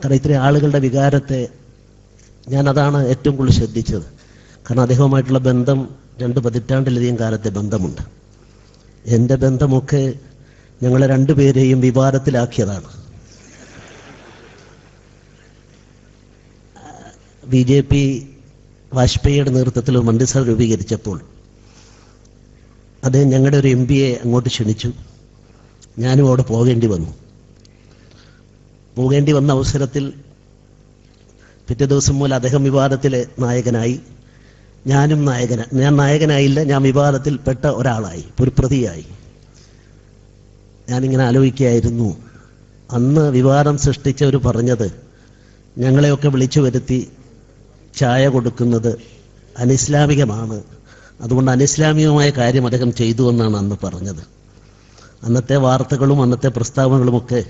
കാരണം ഇത്രയും ആളുകളുടെ വികാരത്തെ ഞാനതാണ് ഏറ്റവും കൂടുതൽ ശ്രദ്ധിച്ചത്. കാരണം അദ്ദേഹവുമായിട്ടുള്ള ബന്ധം 2 പതിറ്റാണ്ടിലധികം കാലത്തെ ബന്ധമുണ്ട്. എൻ്റെ ബന്ധമൊക്കെ ഞങ്ങളെ രണ്ടുപേരെയും വിവാദത്തിലാക്കിയതാണ്. BJP വാജ്പേയിയുടെ നേതൃത്വത്തിൽ മന്ത്രിസഭ രൂപീകരിച്ചപ്പോൾ അദ്ദേഹം ഞങ്ങളുടെ ഒരു MPയെ അങ്ങോട്ട് ക്ഷണിച്ചു. ഞാനും അവിടെ പോകേണ്ടി വന്ന അവസരത്തിൽ പിറ്റേ ദിവസം മുതൽ അദ്ദേഹം വിവാദത്തിലെ നായകനായി, ഞാൻ നായകനായില്ല, ഞാൻ വിവാദത്തിൽപ്പെട്ട ഒരാളായി, ഒരു പ്രതിയായി. ഞാനിങ്ങനെ ആലോചിക്കുകയായിരുന്നു, അന്ന് വിവാദം സൃഷ്ടിച്ചവർ പറഞ്ഞത് ഞങ്ങളെയൊക്കെ വിളിച്ചു വരുത്തി ചായ കൊടുക്കുന്നത് അനിസ്ലാമികമാണ്, അതുകൊണ്ട് അനിസ്ലാമികമായ കാര്യം അദ്ദേഹം ചെയ്തു എന്നാണ് അന്ന് പറഞ്ഞത്. അന്നത്തെ വാർത്തകളും അന്നത്തെ പ്രസ്താവനകളുമൊക്കെ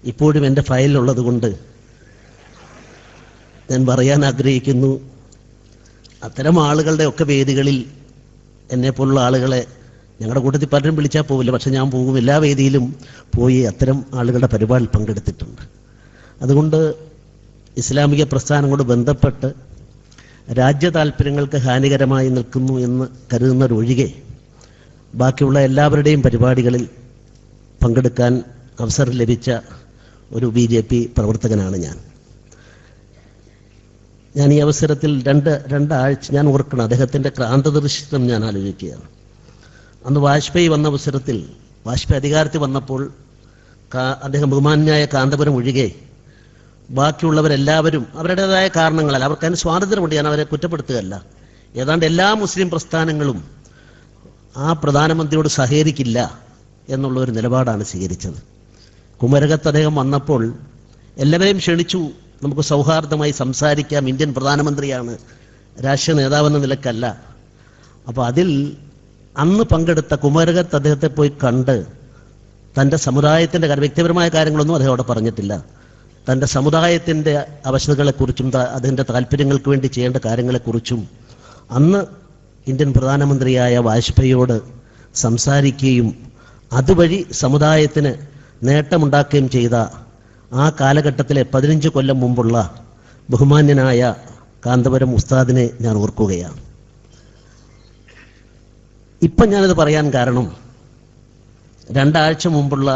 ഇപ്പോഴും എൻ്റെ ഫയലിലുള്ളത് കൊണ്ട് ഞാൻ പറയാൻ ആഗ്രഹിക്കുന്നു. അത്തരം ആളുകളുടെ ഒക്കെ വേദികളിൽ എന്നെപ്പോലുള്ള ആളുകളെ, ഞങ്ങളുടെ കൂട്ടത്തിൽ പലരും വിളിച്ചാൽ പോവില്ല, പക്ഷെ ഞാൻ പോകും, എല്ലാ വേദിയിലും പോയി അത്തരം ആളുകളുടെ പരിപാടിയിൽ പങ്കെടുത്തിട്ടുണ്ട്. അതുകൊണ്ട് ഇസ്ലാമിക പ്രസ്ഥാനങ്ങളോട് ബന്ധപ്പെട്ട് രാജ്യ താല്പര്യങ്ങൾക്ക് ഹാനികരമായി നിൽക്കുന്നു എന്ന് കരുതുന്നവരൊഴികെ ബാക്കിയുള്ള എല്ലാവരുടെയും പരിപാടികളിൽ പങ്കെടുക്കാൻ അവസരം ലഭിച്ച ഒരു BJP പ്രവർത്തകനാണ് ഞാൻ ഈ അവസരത്തിൽ രണ്ടാഴ്ച ഞാൻ ഓർക്കണം, അദ്ദേഹത്തിൻ്റെ ക്രാന്തദർശിത്വം ഞാൻ ആലോചിക്കുകയാണ്. അന്ന് വാജ്പേയി വന്ന അവസരത്തിൽ, വാജ്പേയി അധികാരത്തിൽ വന്നപ്പോൾ അദ്ദേഹം ബഹുമാന്യായ കാന്തപുരം ഒഴികെ ബാക്കിയുള്ളവരെല്ലാവരും അവരുടേതായ കാരണങ്ങളാൽ, അവർക്ക് അതിന് സ്വാതന്ത്ര്യമുണ്ട്, ഞാൻ അവരെ കുറ്റപ്പെടുത്തുകയല്ല, ഏതാണ്ട് എല്ലാ മുസ്ലിം പ്രസ്ഥാനങ്ങളും ആ പ്രധാനമന്ത്രിയോട് സഹകരിക്കില്ല എന്നുള്ളൊരു നിലപാടാണ് സ്വീകരിച്ചത്. കുമരകത്ത് അദ്ദേഹം വന്നപ്പോൾ എല്ലാവരെയും ക്ഷണിച്ചു, നമുക്ക് സൗഹാർദ്ദമായി സംസാരിക്കാം, ഇന്ത്യൻ പ്രധാനമന്ത്രിയാണ്, രാഷ്ട്രീയ നേതാവെന്ന നിലക്കല്ല. അപ്പോൾ അതിൽ അന്ന് പങ്കെടുത്ത കുമരകത്ത് അദ്ദേഹത്തെ പോയി കണ്ട് തൻ്റെ സമുദായത്തിൻ്റെ വ്യക്തിപരമായ കാര്യങ്ങളൊന്നും അദ്ദേഹം അവിടെ പറഞ്ഞിട്ടില്ല, തൻ്റെ സമുദായത്തിൻ്റെ അവശതകളെക്കുറിച്ചും അതിൻ്റെ താല്പര്യങ്ങൾക്ക് വേണ്ടി ചെയ്യേണ്ട കാര്യങ്ങളെക്കുറിച്ചും അന്ന് ഇന്ത്യൻ പ്രധാനമന്ത്രിയായ വാജ്പേയിയോട് സംസാരിക്കുകയും അതുവഴി സമുദായത്തിന് നേട്ടമുണ്ടാക്കുകയും ചെയ്ത ആ കാലഘട്ടത്തിലെ 15 കൊല്ലം മുമ്പുള്ള ബഹുമാന്യനായ കാന്തപുരം ഉസ്താദിനെ ഞാൻ ഓർക്കുകയാണ്. ഇപ്പം ഞാനത് പറയാൻ കാരണം, 2 ആഴ്ച മുമ്പുള്ള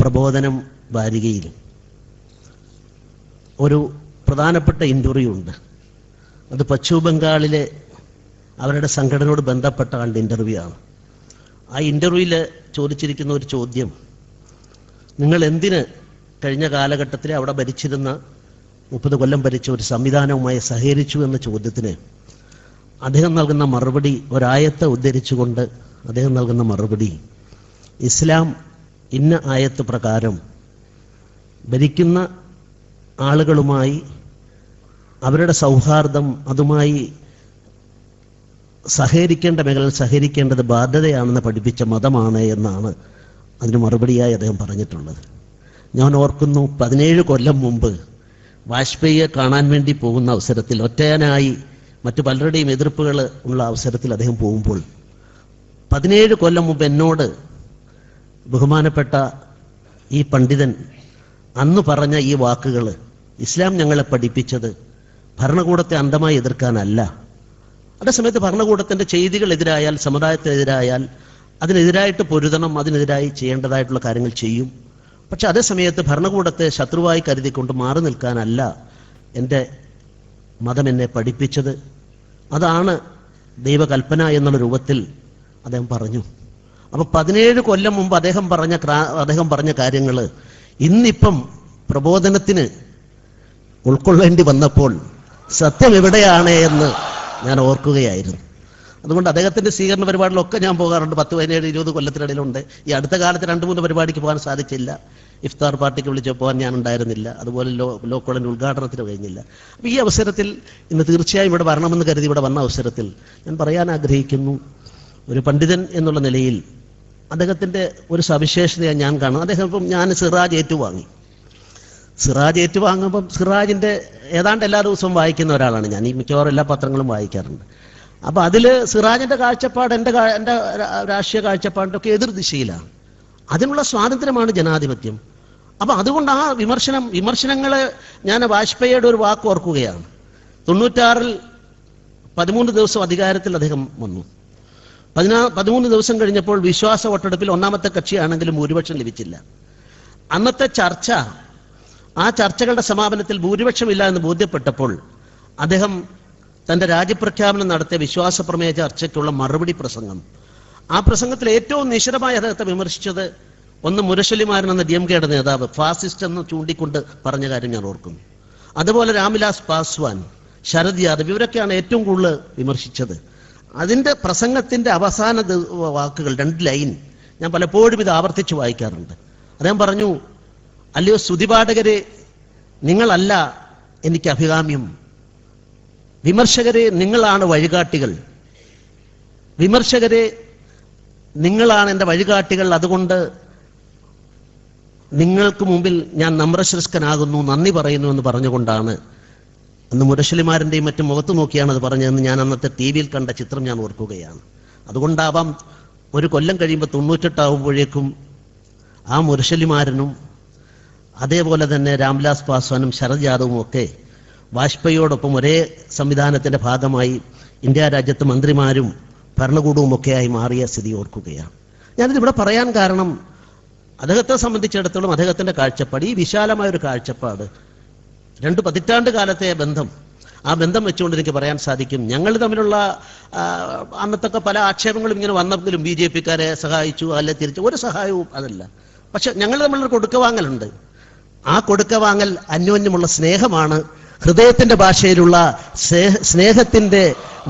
പ്രബോധനം വാരികയിൽ ഒരു പ്രധാനപ്പെട്ട ഇൻ്റർവ്യൂ ഉണ്ട്. അത് പശ്ചിമ ബംഗാളിലെ അവരുടെ സംഘടനയോട് ബന്ധപ്പെട്ട ഇൻ്റർവ്യൂ ആണ്. ആ ഇൻ്റർവ്യൂവിൽ ചോദിച്ചിരിക്കുന്ന ഒരു ചോദ്യം, നിങ്ങൾ എന്തിന് കഴിഞ്ഞ കാലഘട്ടത്തിൽ അവിടെ ഭരിച്ചിരുന്ന 30 കൊല്ലം ഭരിച്ച ഒരു സംവിധാനവുമായി സഹകരിച്ചു എന്ന ചോദ്യത്തിന് അദ്ദേഹം നൽകുന്ന മറുപടി, ഒരായത്തെ ഉദ്ധരിച്ചുകൊണ്ട് അദ്ദേഹം നൽകുന്ന മറുപടി, ഇസ്ലാം ഇന്ന ആയത്ത് പ്രകാരം ഭരിക്കുന്ന ആളുകളുമായി അവരുടെ സൗഹാർദ്ദം, അതുമായി സഹകരിക്കേണ്ട മേഖലയിൽ സഹകരിക്കേണ്ടത് ബാധ്യതയാണെന്ന് പഠിപ്പിച്ച മതമാണ് എന്നാണ് അതിന് മറുപടിയായി അദ്ദേഹം പറഞ്ഞിട്ടുള്ളത്. ഞാൻ ഓർക്കുന്നു, 17 കൊല്ലം മുമ്പ് വാജ്പേയിയെ കാണാൻ വേണ്ടി പോകുന്ന അവസരത്തിൽ, ഒറ്റയാനായി മറ്റു പലരുടെയും എതിർപ്പുകൾ ഉള്ള അവസരത്തിൽ അദ്ദേഹം പോകുമ്പോൾ 17 കൊല്ലം മുമ്പ് എന്നോട് ബഹുമാനപ്പെട്ട ഈ പണ്ഡിതൻ അന്ന് പറഞ്ഞ ഈ വാക്കുകൾ, ഇസ്ലാം ഞങ്ങളെ പഠിപ്പിച്ചത് ഭരണകൂടത്തെ അന്ധമായി എതിർക്കാനല്ല, അതേസമയത്ത് ഭരണകൂടത്തിൻ്റെ ചെയ്തികൾ എതിരായാൽ, സമുദായത്തിനെതിരായാൽ അതിനെതിരായിട്ട് പൊരുതണം, അതിനെതിരായി ചെയ്യേണ്ടതായിട്ടുള്ള കാര്യങ്ങൾ ചെയ്യും, പക്ഷെ അതേസമയത്ത് ഭരണകൂടത്തെ ശത്രുവായി കരുതിക്കൊണ്ട് മാറി നിൽക്കാനല്ല എൻ്റെ മതം എന്നെ പഠിപ്പിച്ചത്, അതാണ് ദൈവകൽപ്പന എന്നുള്ള രൂപത്തിൽ അദ്ദേഹം പറഞ്ഞു. അപ്പോൾ 17 കൊല്ലം മുമ്പ് അദ്ദേഹം പറഞ്ഞ കാര്യങ്ങൾ ഇന്നിപ്പം പ്രബോധനത്തിന് ഉൾക്കൊള്ളേണ്ടി വന്നപ്പോൾ സത്യം എവിടെയാണ് എന്ന് ഞാൻ ഓർക്കുകയായിരുന്നു. അതുകൊണ്ട് അദ്ദേഹത്തിൻ്റെ സ്വീകരണ പരിപാടികളൊക്കെ ഞാൻ പോകാറുണ്ട്. 10, 17, 20 കൊല്ലത്തിനിടയിലുണ്ട്. ഈ അടുത്ത കാലത്ത് 2-3 പരിപാടിക്ക് പോകാൻ സാധിച്ചില്ല. ഇഫ്താർ പാർട്ടിക്ക് വിളിച്ച് പോകാൻ ഞാൻ ഉണ്ടായിരുന്നില്ല. അതുപോലെ ലോ കോളേജിൻ്റെ ഉദ്ഘാടനത്തിന് കഴിഞ്ഞില്ല. അപ്പോൾ ഈ അവസരത്തിൽ ഇന്ന് തീർച്ചയായും ഇവിടെ വരണമെന്ന് കരുതി ഇവിടെ വന്ന അവസരത്തിൽ ഞാൻ പറയാൻ ആഗ്രഹിക്കുന്നു, ഒരു പണ്ഡിതൻ എന്നുള്ള നിലയിൽ അദ്ദേഹത്തിൻ്റെ ഒരു സവിശേഷതയാണ് ഞാൻ കാണുന്നത്. അദ്ദേഹം ഇപ്പം ഞാൻ സിറാജ് ഏറ്റുവാങ്ങി. സിറാജ് ഏറ്റുവാങ്ങുമ്പം സിറാജിൻ്റെ ഏതാണ്ട് എല്ലാ ദിവസവും വായിക്കുന്ന ഒരാളാണ് ഞാൻ. ഈ മിക്കവാറും എല്ലാ പത്രങ്ങളും വായിക്കാറുണ്ട്. അപ്പോൾ അതിൽ സിറാജിൻ്റെ കാഴ്ചപ്പാട് എൻ്റെ രാഷ്ട്രീയ കാഴ്ചപ്പാടിൻ്റെ ഒക്കെ എതിർ ദിശയിലാണ്. അതിനുള്ള സ്വാതന്ത്ര്യമാണ് ജനാധിപത്യം. അപ്പം അതുകൊണ്ട് ആ വിമർശനങ്ങളെ ഞാൻ വാജ്പേയിയുടെ ഒരു വാക്ക് ഓർക്കുകയാണ്. 96-ൽ 13 ദിവസം അധികാരത്തിൽ അദ്ദേഹം വന്നു. 13 ദിവസം കഴിഞ്ഞപ്പോൾ വിശ്വാസ വോട്ടെടുപ്പിൽ ഒന്നാമത്തെ കക്ഷിയാണെങ്കിലും ഭൂരിപക്ഷം ലഭിച്ചില്ല. അന്നത്തെ ചർച്ച, ആ ചർച്ചകളുടെ സമാപനത്തിൽ ഭൂരിപക്ഷമില്ല എന്ന് ബോധ്യപ്പെട്ടപ്പോൾ അദ്ദേഹം തൻ്റെ രാജ്യപ്രഖ്യാപനം നടത്തിയ വിശ്വാസ പ്രമേയ ചർച്ചയ്ക്കുള്ള മറുപടി പ്രസംഗം, ആ പ്രസംഗത്തിൽ ഏറ്റവും നിശിതമായി അദ്ദേഹത്തെ വിമർശിച്ചത് ഒന്ന് മുരശലിമാരൻ എന്ന DMK-യുടെ നേതാവ് ഫാസിസ്റ്റ് എന്ന് ചൂണ്ടിക്കൊണ്ട് പറഞ്ഞ കാര്യം ഞാൻ ഓർക്കുന്നു. അതുപോലെ രാംവിലാസ് പാസ്വാൻ, ശരദ് യാദവ്, ഇവരൊക്കെയാണ് ഏറ്റവും കൂടുതൽ വിമർശിച്ചത്. അതിൻ്റെ പ്രസംഗത്തിൻ്റെ അവസാന വാക്കുകൾ, 2 ലൈൻ ഞാൻ പലപ്പോഴും ഇത് ആവർത്തിച്ച് വായിക്കാറുണ്ട്. അദ്ദേഹം പറഞ്ഞു, അല്ലയോ സ്തുതിപാഠകരെ, നിങ്ങളല്ല എനിക്ക് അഭികാമ്യം, വിമർശകരെ നിങ്ങളാണ് വഴികാട്ടികൾ, വിമർശകരെ നിങ്ങളാണ് എൻ്റെ വഴികാട്ടികൾ, അതുകൊണ്ട് നിങ്ങൾക്ക് മുമ്പിൽ ഞാൻ നമ്രശിരസ്കനാകുന്നു, നന്ദി പറയുന്നു എന്ന് പറഞ്ഞുകൊണ്ടാണ് അന്ന് മുരശലിമാരൻ്റെയും മറ്റും മുഖത്ത് നോക്കിയാണ് അത് പറഞ്ഞതെന്ന് ഞാൻ അന്നത്തെ TV-യിൽ കണ്ട ചിത്രം ഞാൻ ഓർക്കുകയാണ്. അതുകൊണ്ടാവാം ഒരു കൊല്ലം കഴിയുമ്പോൾ 98 ആവുമ്പോഴേക്കും ആ മുരശലിമാരനും അതേപോലെ തന്നെ രാംവിലാസ് പാസ്വാനും ശരദ് യാദവും ഒക്കെ വാജ്പേയിയോടൊപ്പം ഒരേ സംവിധാനത്തിൻ്റെ ഭാഗമായി ഇന്ത്യ രാജ്യത്ത് മന്ത്രിമാരും ഭരണകൂടവും ഒക്കെയായി മാറിയ സ്ഥിതി ഓർക്കുകയാണ്. ഞാനിതിവിടെ പറയാൻ കാരണം, അദ്ദേഹത്തെ സംബന്ധിച്ചിടത്തോളം അദ്ദേഹത്തിൻ്റെ കാഴ്ചപ്പാട്, ഈ വിശാലമായൊരു കാഴ്ചപ്പാട്, 2 പതിറ്റാണ്ട് കാലത്തെ ബന്ധം, ആ ബന്ധം വെച്ചുകൊണ്ട് എനിക്ക് പറയാൻ സാധിക്കും, ഞങ്ങൾ തമ്മിലുള്ള അന്നത്തൊക്കെ പല ആക്ഷേപങ്ങളും ഇങ്ങനെ വന്നെങ്കിലും BJP-ക്കാരെ സഹായിച്ചു അല്ലെ തിരിച്ചു, ഒരു സഹായവും അതല്ല. പക്ഷെ ഞങ്ങൾ തമ്മിലൊരു കൊടുക്കവാങ്ങലുണ്ട്. ആ കൊടുക്കവാങ്ങൽ അന്യോന്യമുള്ള സ്നേഹമാണ്, ഹൃദയത്തിൻ്റെ ഭാഷയിലുള്ള സ്നേഹത്തിൻ്റെ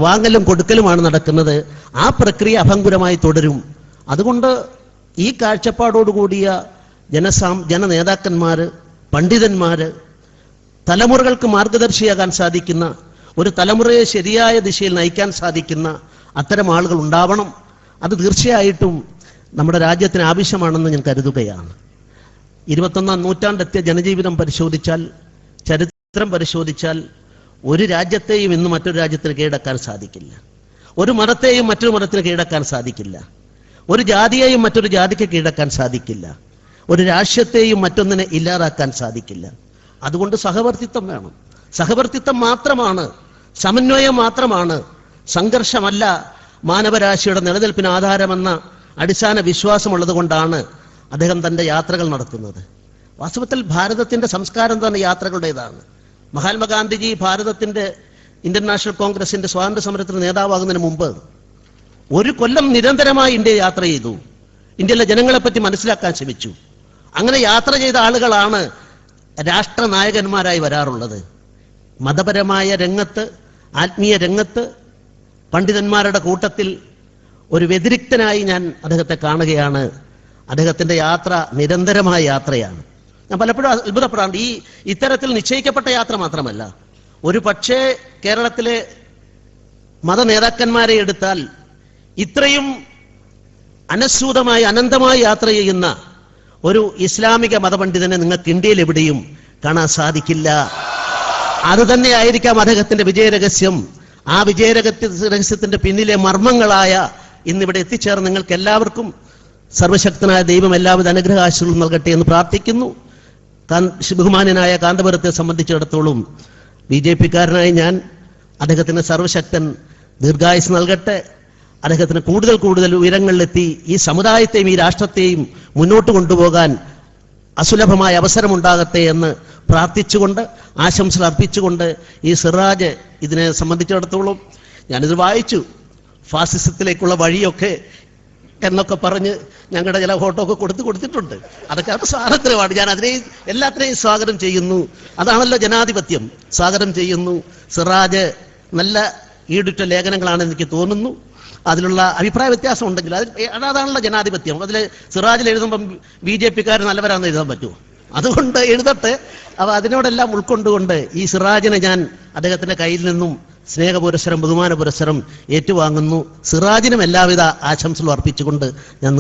വാങ്ങലും കൊടുക്കലുമാണ് നടക്കുന്നത്. ആ പ്രക്രിയ അഭംഗുരമായി തുടരും. അതുകൊണ്ട് ഈ കാഴ്ചപ്പാടോടുകൂടിയ ജനനേതാക്കന്മാർ, പണ്ഡിതന്മാർ, തലമുറകൾക്ക് മാർഗദർശിയാകാൻ സാധിക്കുന്ന, ഒരു തലമുറയെ ശരിയായ ദിശയിൽ നയിക്കാൻ സാധിക്കുന്ന അത്തരം ആളുകൾ ഉണ്ടാവണം. അത് തീർച്ചയായിട്ടും നമ്മുടെ രാജ്യത്തിന് ആവശ്യമാണെന്ന് ഞാൻ കരുതുകയാണ്. 21-ാം നൂറ്റാണ്ടെത്തിയ ജനജീവിതം പരിശോധിച്ചാൽ, ചരിത്രം പരിശോധിച്ചാൽ, ഒരു രാജ്യത്തെയും ഇന്ന് മറ്റൊരു രാജ്യത്തിന് കീഴടക്കാൻ സാധിക്കില്ല. ഒരു മതത്തെയും മറ്റൊരു മതത്തിന് കീഴടക്കാൻ സാധിക്കില്ല. ഒരു ജാതിയെയും മറ്റൊരു ജാതിക്ക് കീഴടക്കാൻ സാധിക്കില്ല. ഒരു രാഷ്ട്രത്തെയും മറ്റൊന്നിനെ ഇല്ലാതാക്കാൻ സാധിക്കില്ല. അതുകൊണ്ട് സഹവർത്തിത്വം വേണം. സഹവർത്തിത്വം മാത്രമാണ്, സമന്വയം മാത്രമാണ്, സംഘർഷമല്ല മാനവരാശിയുടെ നിലനിൽപ്പിന് ആധാരമെന്ന അടിസ്ഥാന വിശ്വാസമുള്ളത് കൊണ്ടാണ് അദ്ദേഹം തൻ്റെ യാത്രകൾ നടത്തുന്നത്. വാസ്തവത്തിൽ ഭാരതത്തിൻ്റെ സംസ്കാരം തന്നെ യാത്രകളുടേതാണ്. മഹാത്മാഗാന്ധിജി ഭാരതത്തിൻ്റെ ഇന്ത്യൻ നാഷണൽ കോൺഗ്രസിൻ്റെ സ്വാതന്ത്ര്യ സമരത്തിന് നേതാവാകുന്നതിന് മുമ്പ് 1 കൊല്ലം നിരന്തരമായി ഇന്ത്യ യാത്ര ചെയ്തു. ഇന്ത്യയിലെ ജനങ്ങളെപ്പറ്റി മനസ്സിലാക്കാൻ ശ്രമിച്ചു. അങ്ങനെ യാത്ര ചെയ്ത ആളുകളാണ് രാഷ്ട്രനായകന്മാരായി വരാറുള്ളത്. മതപരമായ രംഗത്ത്, ആത്മീയ രംഗത്ത്, പണ്ഡിതന്മാരുടെ കൂട്ടത്തിൽ ഒരു വ്യതിരിക്തനായി ഞാൻ അദ്ദേഹത്തെ കാണുകയാണ്. അദ്ദേഹത്തിൻ്റെ യാത്ര നിരന്തരമായ യാത്രയാണ്. ഞാൻ പലപ്പോഴും അത്ഭുതപ്പെടാറുണ്ട്. ഇത്തരത്തിൽ നിശ്ചയിക്കപ്പെട്ട യാത്ര മാത്രമല്ല, ഒരു പക്ഷേ കേരളത്തിലെ മതനേതാക്കന്മാരെ എടുത്താൽ ഇത്രയും അനശ്വതമായി അനന്തമായി യാത്ര ചെയ്യുന്ന ഒരു ഇസ്ലാമിക മതപണ്ഡിതനെ നിങ്ങൾക്ക് ഇന്ത്യയിൽ എവിടെയും കാണാൻ സാധിക്കില്ല. അത് തന്നെയായിരിക്കാം അദ്ദേഹത്തിന്റെ വിജയരഹസ്യം. ആ വിജയരഹസ്യത്തിന്റെ പിന്നിലെ മർമ്മങ്ങളായ ഇന്നിവിടെ എത്തിച്ചേർന്ന് നിങ്ങൾക്ക് എല്ലാവർക്കും സർവശക്തനായ ദൈവം എല്ലാവിധ അനുഗ്രഹാശീർവാദം നൽകട്ടെ എന്ന് പ്രാർത്ഥിക്കുന്നു. ബഹുമാന്യനായ കാന്തപുരത്തെ സംബന്ധിച്ചിടത്തോളം BJP-ക്കാരനായി ഞാൻ അദ്ദേഹത്തിന് സർവശക്തൻ ദീർഘായുസ് നൽകട്ടെ. അദ്ദേഹത്തിന് കൂടുതൽ കൂടുതൽ ഉയരങ്ങളിലെത്തി ഈ സമുദായത്തെയും ഈ രാഷ്ട്രത്തെയും മുന്നോട്ട് കൊണ്ടുപോകാൻ അസുലഭമായ അവസരമുണ്ടാകട്ടെ എന്ന് പ്രാർത്ഥിച്ചുകൊണ്ട്, ആശംസകൾ അർപ്പിച്ചുകൊണ്ട്, ഈ സിറാജ് ഇതിനെ സംബന്ധിച്ചിടത്തോളം ഞാനിത് വായിച്ചു. ഫാസിസത്തിലേക്കുള്ള വഴിയൊക്കെ എന്നൊക്കെ പറഞ്ഞ് ഞങ്ങളുടെ ചില ഫോട്ടോ ഒക്കെ കൊടുത്തിട്ടുണ്ട്. അതൊക്കെ അത് സ്വാതന്ത്ര്യമാണ്. ഞാൻ അതിനെയും എല്ലാത്തിനെയും സ്വാഗതം ചെയ്യുന്നു. അതാണല്ലോ ജനാധിപത്യം. സ്വാഗതം ചെയ്യുന്നു. സിറാജ് നല്ല ഈടുറ്റ ലേഖനങ്ങളാണ് എനിക്ക് തോന്നുന്നു. അതിലുള്ള അഭിപ്രായ വ്യത്യാസം ഉണ്ടെങ്കിൽ അതാണല്ലോ ജനാധിപത്യം. അതിൽ സിറാജിൽ എഴുതുമ്പം BJP-ക്കാർ നല്ലവരാണെന്ന് എഴുതാൻ പറ്റുമോ? അതുകൊണ്ട് എഴുതട്ടെ. അപ്പോൾ അതിനോടെല്ലാം ഉൾക്കൊണ്ടുകൊണ്ട് ഈ സിറാജിനെ ഞാൻ അദ്ദേഹത്തിൻ്റെ കയ്യിൽ നിന്നും സ്നേഹപുരസ്സരം, ബഹുമാന പുരസ്സരം ഏറ്റുവാങ്ങുന്നു. സിറാജിനും എല്ലാവിധ ആശംസകളും അർപ്പിച്ചുകൊണ്ട് ഞാൻ